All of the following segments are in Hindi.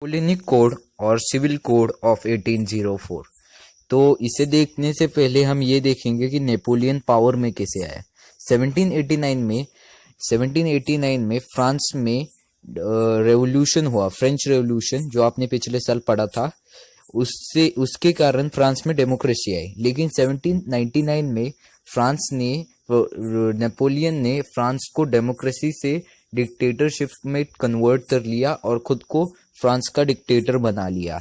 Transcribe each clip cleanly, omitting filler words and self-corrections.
नेपोलियनिक कोड और सिविल कोड ऑफ 1804। तो इसे देखने से पहले हम ये देखेंगे कि नेपोलियन पावर में कैसे आया। 1789 में फ्रांस में रेवोल्यूशन हुआ, फ्रेंच रेवोल्यूशन, जो आपने पिछले साल पढ़ा था। उसके कारण फ्रांस में डेमोक्रेसी आई। लेकिन 1799 में नेपोलियन ने फ्रांस को डेमोक्रेसी से डिक्टेटरशिप में कन्वर्ट कर लिया और खुद को फ्रांस का डिक्टेटर बना लिया।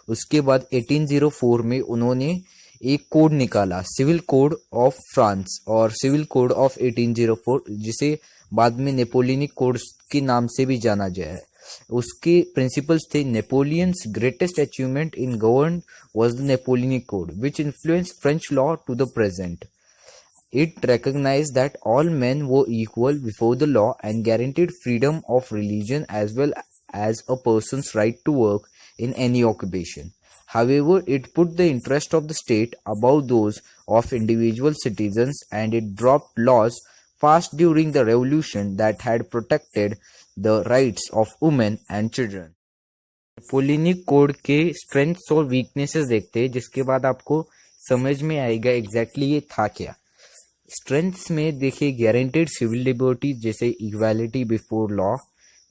उसके बाद 1804 में उन्होंने एक कोड निकाला, सिविल कोड ऑफ फ्रांस और सिविल कोड ऑफ 1804, जिसे बाद में नेपोलियनिक कोड के नाम से भी जाना जाए। उसके प्रिंसिपल्स थे, Napoleon's greatest achievement in govern was the Napoleonic code which influenced French law to the present. It recognized that all men were equal before the law and guaranteed freedom of religion as well as a person's right to work in any occupation. However, it put the interest of the state above those of individual citizens, and it dropped laws passed during the revolution that had protected the rights of women and children. Napoleonic code के स्ट्रेंथ्स और वीकनेसेस देखते हैं, जिसके बाद आपको समझ में आएगा एग्जैक्टली ये था क्या। स्ट्रेंथ्स में देखिए, गारंटेड सिविल लिबर्टी जैसे equality before law,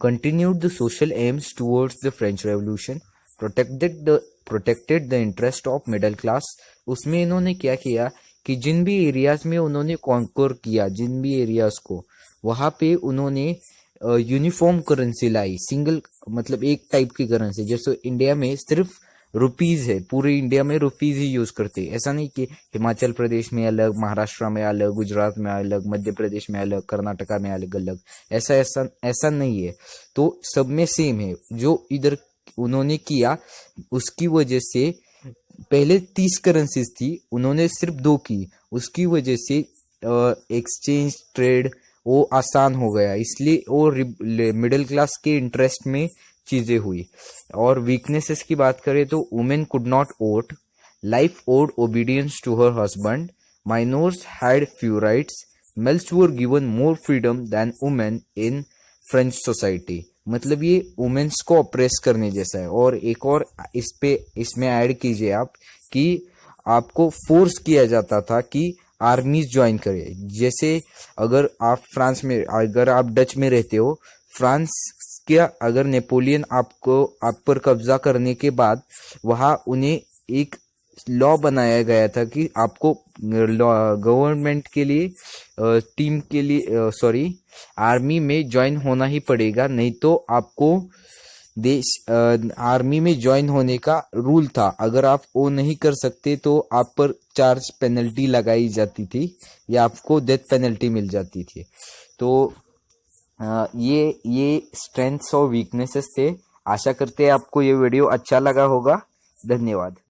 continued the social AIIMS towards the French revolution, protected the interest of middle class. उसमें इन्होंने क्या किया कि जिन भी एरियाज में उन्होंने कॉन्कर किया, जिन भी एरियाज को, वहां पे उन्होंने यूनिफॉर्म करेंसी लाई, सिंगल मतलब एक टाइप की करेंसी। जैसे इंडिया में सिर्फ रुपीज है, पूरे इंडिया में रुपीज ही यूज करते हैं। ऐसा नहीं कि हिमाचल प्रदेश में अलग, महाराष्ट्र में अलग, गुजरात में अलग, मध्य प्रदेश में अलग, कर्नाटका में अलग अलग, ऐसा नहीं है। तो सब में सेम है। जो इधर उन्होंने किया, उसकी वजह से पहले 30 करेंसीज थी, उन्होंने सिर्फ 2 की। उसकी वजह से एक्सचेंज ट्रेड वो आसान हो गया, इसलिए वो मिडिल क्लास के इंटरेस्ट में चीजें हुई। और वीकनेसेस की बात करें तो women could not vote, life owed obedience to her husband, minors had few rights, males were given more freedom than women in French society. मतलब ये वुमेन्स को ऑप्रेस करने जैसा है। और एक और इसमें ऐड कीजिए आप कि आपको फोर्स किया जाता था कि आर्मीज ज्वाइन करे। जैसे अगर आप डच में रहते हो, फ्रांस क्या, अगर नेपोलियन आप पर कब्जा करने के बाद वहां उन्हें एक लॉ बनाया गया था कि आपको गवर्नमेंट के लिए आर्मी में ज्वाइन होना ही पड़ेगा, नहीं तो आपको आर्मी में ज्वाइन होने का रूल था। अगर आप वो नहीं कर सकते तो आप पर चार्ज पेनल्टी लगाई जाती थी या आपको डेथ पेनल्टी मिल जाती थी। तो ये स्ट्रेंथ्स और वीकनेसेस थे। आशा करते हैं आपको ये वीडियो अच्छा लगा होगा। धन्यवाद।